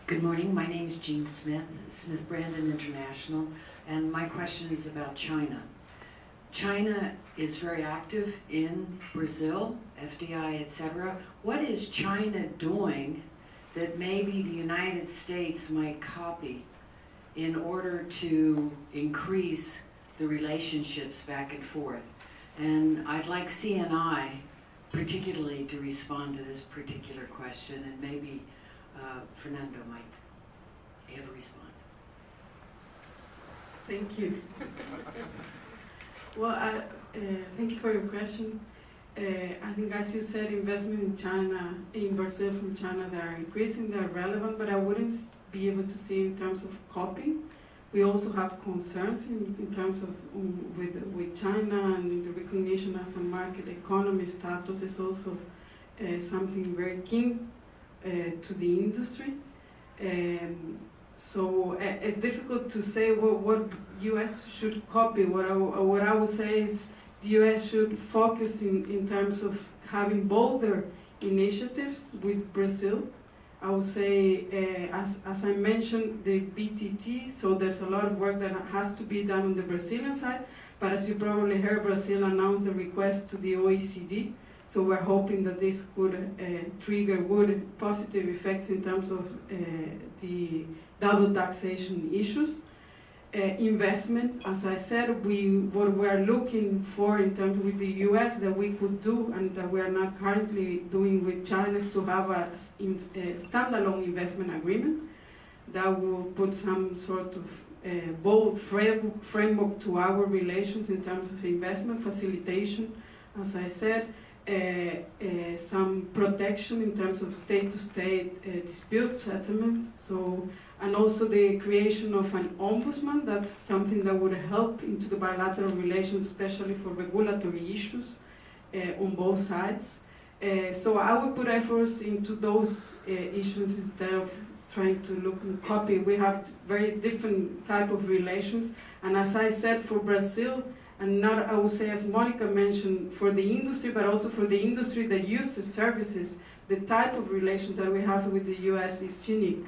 Good morning, my name is Jean Smith, Smith Brandon International, and my question is about China. China is very active in Brazil, FDI, etc. What is China doing that maybe the United States might copy in order to increase the relationships back and forth? And I'd like CNI particularly to respond to this particular question, and maybe Fernando might have a response. Thank you. Well, thank you for your question. I think, as you said, investment in China, in Brazil from China, they are increasing, they are relevant, but I wouldn't be able to see in terms of copying. We also have concerns in terms of with China, and the recognition as a market economy status is also something very keen to the industry. So it's difficult to say what U.S. should copy. What I would say is the U.S. should focus in terms of having bolder initiatives with Brazil. I would say, as I mentioned, the BTT, so there's a lot of work that has to be done on the Brazilian side, but as you probably heard, Brazil announced a request to the OECD, so we're hoping that this could trigger good positive effects in terms of the double taxation issues. Investment, as I said, what we are looking for in terms with the US that we could do and that we are not currently doing with China is to have a standalone investment agreement that will put some sort of bold framework to our relations in terms of investment facilitation, as I said, some protection in terms of state-to-state dispute settlements. So, and also the creation of an ombudsman. That's something that would help into the bilateral relations, especially for regulatory issues on both sides. So I would put efforts into those issues instead of trying to look and copy. We have very different type of relations, and as I said, for Brazil, and not, I would say, as Monica mentioned, for the industry, but also for the industry that uses services, the type of relations that we have with the US is unique.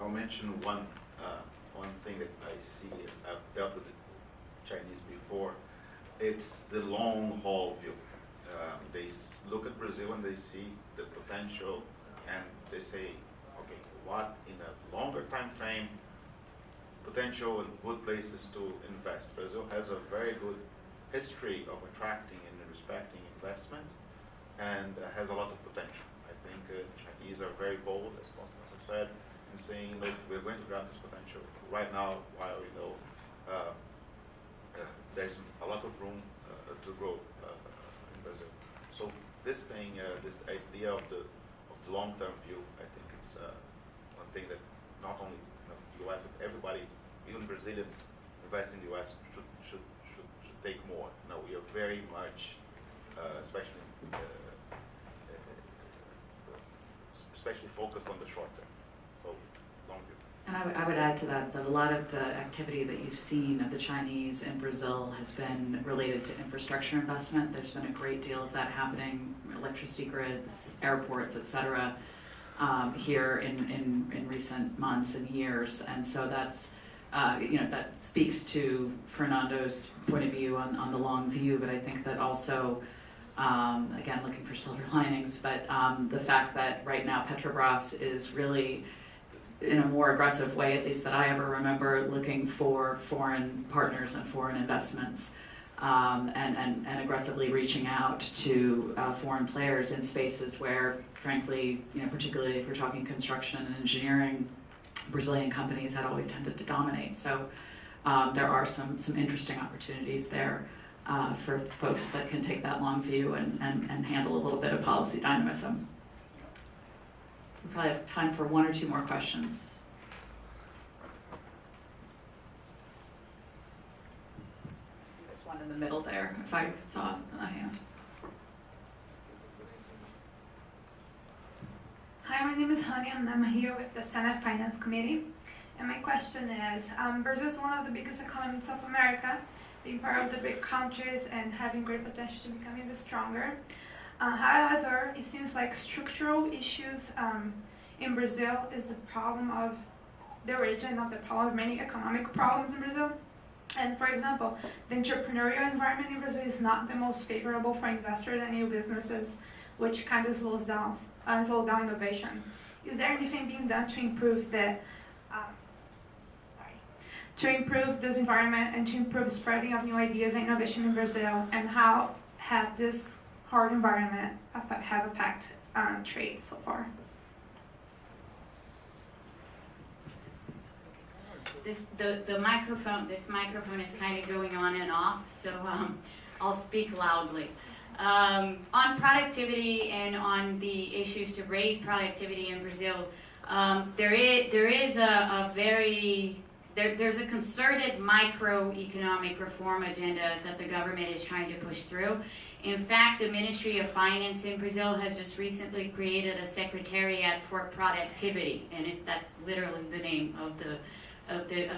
I'll mention one thing that I see. I've dealt with the Chinese before. It's the long haul view. They look at Brazil and they see the potential, and they say, okay, what in a longer time frame, potential and good places to invest. Brazil has a very good history of attracting and respecting investment, and has a lot of potential. I think Chinese are very bold, as Constanza said, in saying, look, we're going to grab this potential right now, while we know there's a lot of room to grow in Brazil. So this thing, this idea of the long-term view, I think it's one thing that not only the U.S. but everybody, even Brazilians investing in the U.S. should take more. Now we are very much, especially focused on the short term. So long view. And I would add to that a lot of the activity that you've seen of the Chinese in Brazil has been related to infrastructure investment. There's been a great deal of that happening, electricity grids, airports, et cetera, here in recent months and years. And so that's, that speaks to Fernando's point of view on the long view, but I think that also, again, looking for silver linings, but the fact that right now Petrobras is really, in a more aggressive way, at least that I ever remember, looking for foreign partners and foreign investments, and aggressively reaching out to foreign players in spaces where, frankly, particularly if we're talking construction and engineering, Brazilian companies had always tended to dominate. So there are some interesting opportunities there for folks that can take that long view and handle a little bit of policy dynamism. We probably have time for one or two more questions. There's one in the middle there, if I saw a hand. Hi, my name is Hani, and I'm here with the Senate Finance Committee. And my question is, Brazil is one of the biggest economies of America, being part of the big countries and having great potential to become even stronger. However, it seems like structural issues in Brazil is the problem of the origin of the problem of many economic problems in Brazil. And for example, the entrepreneurial environment in Brazil is not the most favorable for investors and new businesses, which kind of slow down innovation. Is there anything being done to improve this environment and to improve spreading of new ideas and innovation in Brazil? And how have this hard environment have affected trade so far? This microphone is kind of going on and off, so I'll speak loudly. On productivity and on the issues to raise productivity in Brazil, there's a concerted microeconomic reform agenda that the government is trying to push through. In fact, the Ministry of Finance in Brazil has just recently created a secretariat for productivity, and that's literally the name of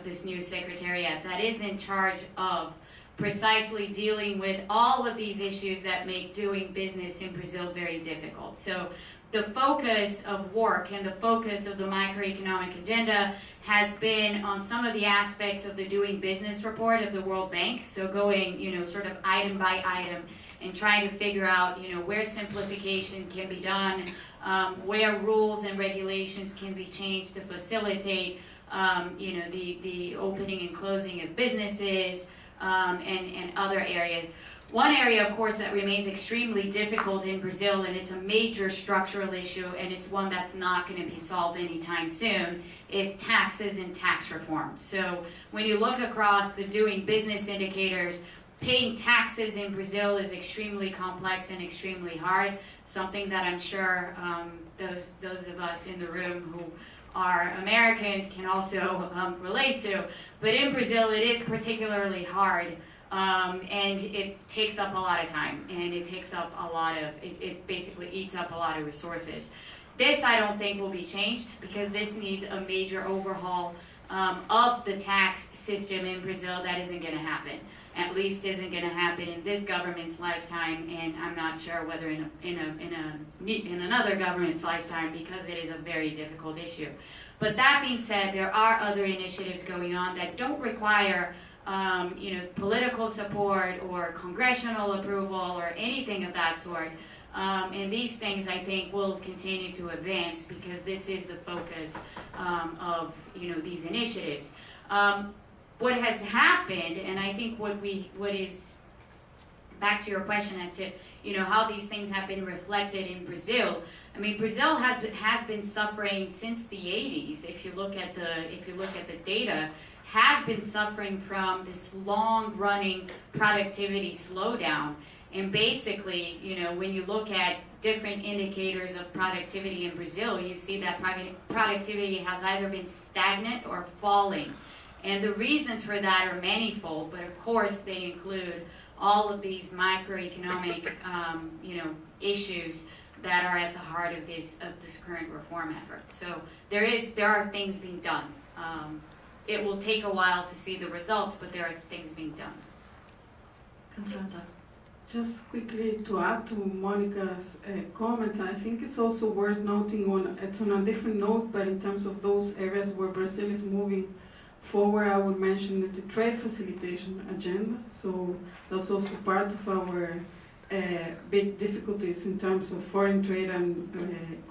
this new secretariat that is in charge of precisely dealing with all of these issues that make doing business in Brazil very difficult. So the focus of work and the focus of the macroeconomic agenda has been on some of the aspects of the doing business report of the World Bank. So going, sort of item by item and trying to figure out, where simplification can be done, where rules and regulations can be changed to facilitate, the opening and closing of businesses, and other areas. One area, of course, that remains extremely difficult in Brazil, and it's a major structural issue, and it's one that's not going to be solved anytime soon, is taxes and tax reform. So when you look across the doing business indicators, paying taxes in Brazil is extremely complex and extremely hard, something that I'm sure those of us in the room who are Americans can also relate to. But in Brazil, it is particularly hard, and it takes up a lot of time, and it takes up a lot of, it basically eats up a lot of resources. This, I don't think, will be changed, because this needs a major overhaul of the tax system in Brazil. That isn't going to happen. At least isn't going to happen in this government's lifetime, and I'm not sure whether in another government's lifetime, because it is a very difficult issue. But that being said, there are other initiatives going on that don't require political support or congressional approval or anything of that sort. And these things, I think, will continue to advance, because this is the focus of these initiatives. What has happened, and I think what is, back to your question as to how these things have been reflected in Brazil. I mean, Brazil has been suffering since the 80s. If you look at the data, has been suffering from this long-running productivity slowdown. And basically, when you look at different indicators of productivity in Brazil, you see that productivity has either been stagnant or falling. And the reasons for that are manifold, but of course they include all of these macroeconomic, issues that are at the heart of this current reform effort. So there are things being done. It will take a while to see the results, but there are things being done. Constanza. Just quickly to add to Monica's comments, I think it's also worth noting it's on a different note, but in terms of those areas where Brazil is moving forward, I would mention the trade facilitation agenda. So that's also part of our big difficulties in terms of foreign trade and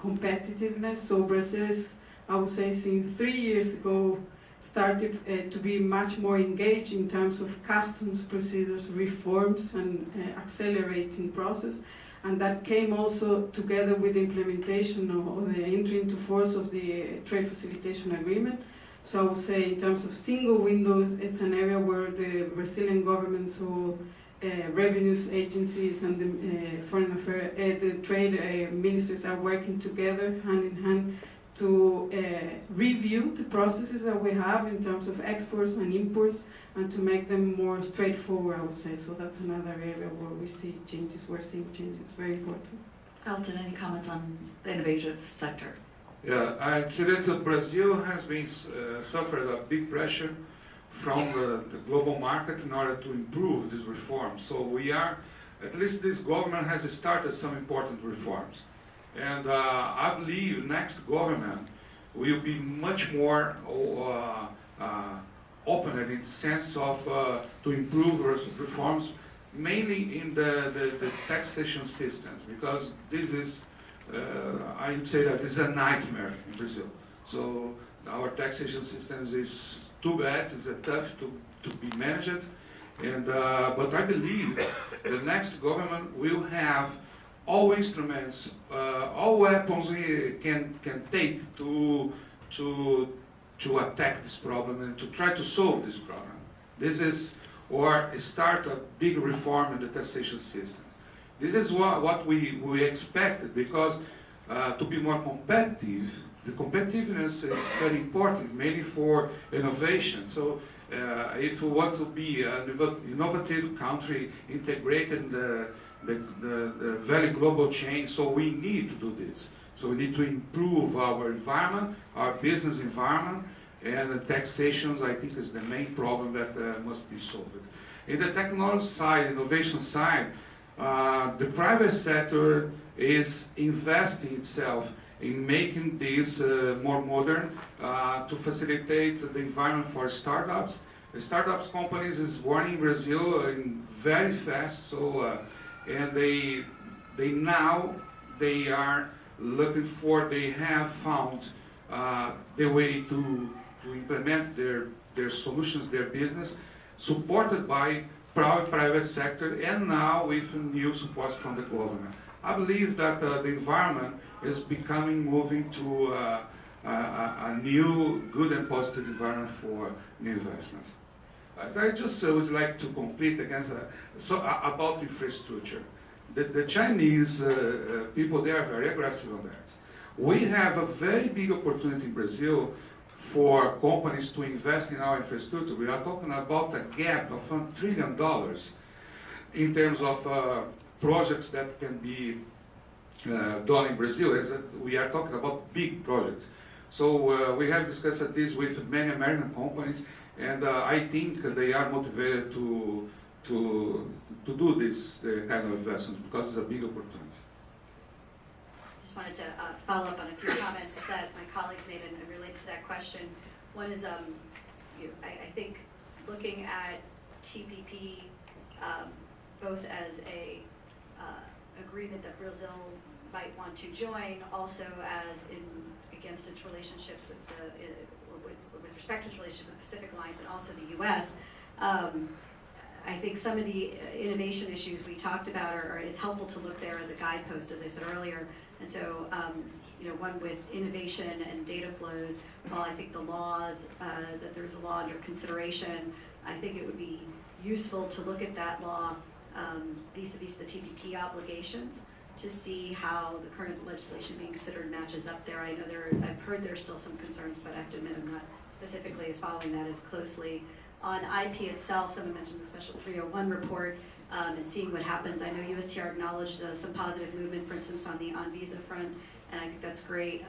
competitiveness. So Brazil is, I would say, since 3 years ago, started to be much more engaged in terms of customs procedures, reforms, and accelerating process. And that came also together with the implementation of the entry into force of the trade facilitation agreement. So I would say in terms of single windows, it's an area where the Brazilian government, so revenues agencies and the foreign affairs, the trade ministers are working together hand in hand to review the processes that we have in terms of exports and imports, and to make them more straightforward, I would say. So that's another area where we see changes, we're seeing changes, very important. Ailtom, any comments on the innovative sector? Yeah, I'd say that Brazil has been suffered a big pressure from the global market in order to improve this reform. So we are at least this government has started some important reforms. And I believe next government will be much more open in the sense of to improve reforms, mainly in the taxation systems, because this is, I would say that this is a nightmare in Brazil. So our taxation systems is too bad, it's tough to be managed, and but I believe the next government will have all instruments, all weapons we can take to attack this problem and to try to solve this problem. This is, or start a big reform in the taxation system. This is what we expected, because to be more competitive, the competitiveness is very important, mainly for innovation. So if we want to be an innovative country, integrated in the very global chain, so we need to do this. So we need to improve our environment, our business environment, and the taxations, I think, is the main problem that must be solved. In the technology side, innovation side, the private sector is investing itself in making this more modern to facilitate the environment for startups. The startups companies is born in Brazil very fast, so and they are looking for, they have found the way to implement their solutions, their business, supported by private sector, and now with new support from the government. I believe that the environment is moving to a new, good and positive environment for new investments. I just would like to complete against about infrastructure. The Chinese people, they are very aggressive on that. We have a very big opportunity in Brazil for companies to invest in our infrastructure. We are talking about a gap of $1 trillion in terms of projects that can be done in Brazil. We are talking about big projects. So we have discussed this with many American companies, and I think they are motivated to do this kind of investment because it's a big opportunity. Just wanted to follow up on a few comments that my colleagues made and relate to that question. One is, I think looking at TPP both as a agreement that Brazil might want to join, also as against its relationships with respect to its relationship with Pacific Alliance and also the U.S. I think some of the innovation issues we talked about it's helpful to look there as a guidepost, as I said earlier. And so, one with innovation and data flows, while I think the laws, that there's a law under consideration, I think it would be useful to look at that law vis-a-vis the TPP obligations to see how the current legislation being considered matches up there. I know I've heard there's still some concerns, but I have to admit I'm not specifically as following that as closely. On IP itself, someone mentioned the Special 301 report and seeing what happens. I know USTR acknowledged some positive movement, for instance, on the visa front, and I think that's great.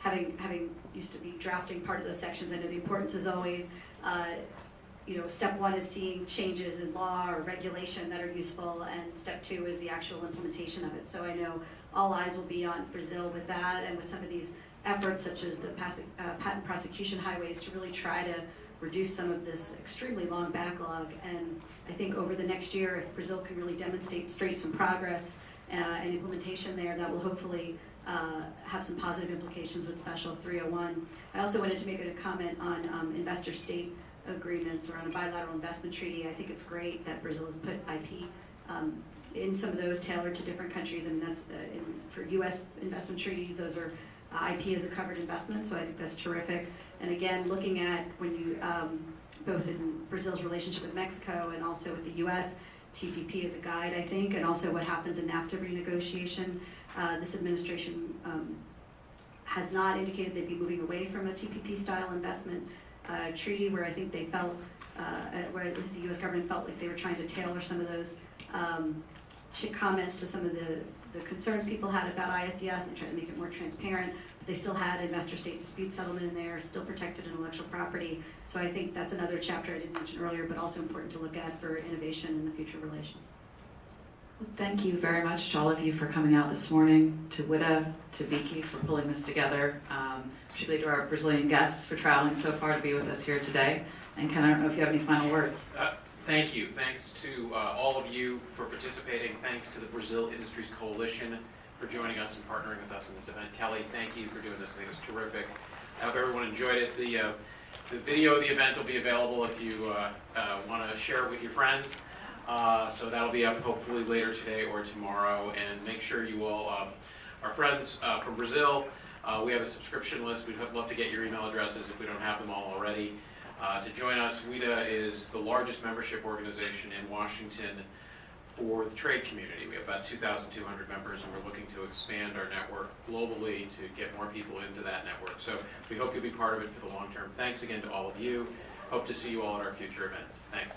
Having used to be drafting part of those sections, I know the importance is always, step one is seeing changes in law or regulation that are useful, and step two is the actual implementation of it. So I know all eyes will be on Brazil with that, and with some of these efforts such as the patent prosecution highways to really try to reduce some of this extremely long backlog. And I think over the next year, if Brazil can really demonstrate some progress and implementation there, that will hopefully have some positive implications with Special 301. I also wanted to make a comment on investor-state agreements or on a bilateral investment treaty. I think it's great that Brazil has put IP in some of those tailored to different countries, and that's for U.S. investment treaties, those are IP as a covered investment, so I think that's terrific. And again, looking at when you, both in Brazil's relationship with Mexico and also with the U.S., TPP is a guide, I think, and also what happens in NAFTA renegotiation. This administration has not indicated they'd be moving away from a TPP-style investment treaty, where I think they felt, where at least the U.S. government felt like they were trying to tailor some of those comments to some of the concerns people had about ISDS and trying to make it more transparent. But they still had investor-state dispute settlement in there, still protected intellectual property. So I think that's another chapter I didn't mention earlier, but also important to look at for innovation in the future relations. thank you very much to all of you for coming out this morning, to Wida, to Vicky for pulling this together, particularly to our Brazilian guests for traveling so far to be with us here today. And Ken, I don't know if you have any final words. Thank you. Thanks to all of you for participating. Thanks to the Brazil Industries Coalition for joining us and partnering with us in this event. Kellie, thank you for doing this. I think it was terrific. I hope everyone enjoyed it. The video of the event will be available if you want to share it with your friends. So that'll be up hopefully later today or tomorrow. And make sure you all, our friends from Brazil, we have a subscription list. We'd love to get your email addresses if we don't have them all already. To join us, WIDA is the largest membership organization in Washington for the trade community. We have about 2,200 members, and we're looking to expand our network globally to get more people into that network. So we hope you'll be part of it for the long term. Thanks again to all of you. Hope to see you all at our future events. Thanks.